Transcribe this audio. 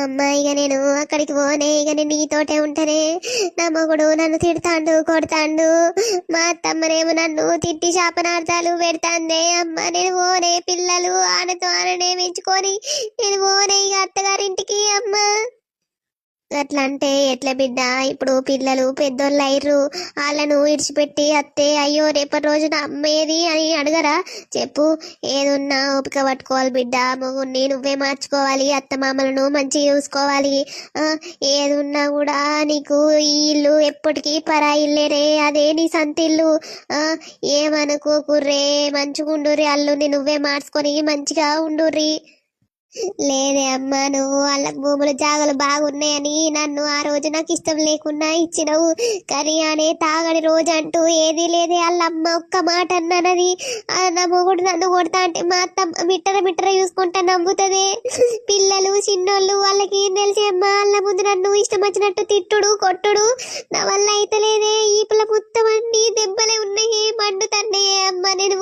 అమ్మా ఇక నేను అక్కడికి పోనే, ఇక నేను నీతోటే ఉంటానే. నా మొగుడు నన్ను తిడతాండు, కొడతాండు. మా అత్తమ్మనేమో నన్ను తిట్టి శాపనార్థాలు పెడతాందే. అమ్మ నేను పోనే, పిల్లలు ఆనతో ఆననే పెంచుకొని నేను పోనే ఇక అత్తగారింటికి. అమ్మ అట్లా అంటే ఎట్లా బిడ్డ? ఇప్పుడు పిల్లలు పెద్దోళ్ళు అయ్యారు, వాళ్ళను ఇడిచిపెట్టి అత్తే అయ్యో రేపటి రోజున అమ్మేది అని అడగరా? చెప్పు. ఏదున్నా ఓపిక పట్టుకోవాలి బిడ్డ. మొగుడిని నువ్వే మార్చుకోవాలి, అత్త మామలను మంచిగా చూసుకోవాలి. ఏదున్నా కూడా నీకు ఈ ఇల్లు ఎప్పటికీ పరాయి ఇల్లేరే, అదే నీ సొంత ఇల్లు. ఏమనుకోకుర్రే, మంచిగా ఉండుర్రి, అల్లుని నువ్వే మార్చుకొని మంచిగా ఉండుర్రి. లేదే అమ్మా, నువ్వు వాళ్ళకు భూములు జాగలు బాగున్నాయని నన్ను ఆ రోజు నాకు ఇష్టం లేకున్నా ఇచ్చినవు. కానీ అనే తాగని రోజు అంటూ ఏదీ లేదే. వాళ్ళమ్మ ఒక్క మాట అన్నది, నా మొగుడు నన్ను కొడతా అంటే మా అత్త మిట్టర మిట్టర చూసుకుంటా నవ్వుతుంది. పిల్లలు చిన్నోళ్ళు వాళ్ళకి ఏం తెలిసి అమ్మా? వాళ్ళ ముందు నన్ను ఇష్టం వచ్చినట్టు తిట్టుడు కొట్టుడు నా వల్ల అయితే లేదే. ఈపుల మొత్తం అన్ని దెబ్బలే ఉన్నాయి, మండుతన్నాయే అమ్మ. నేను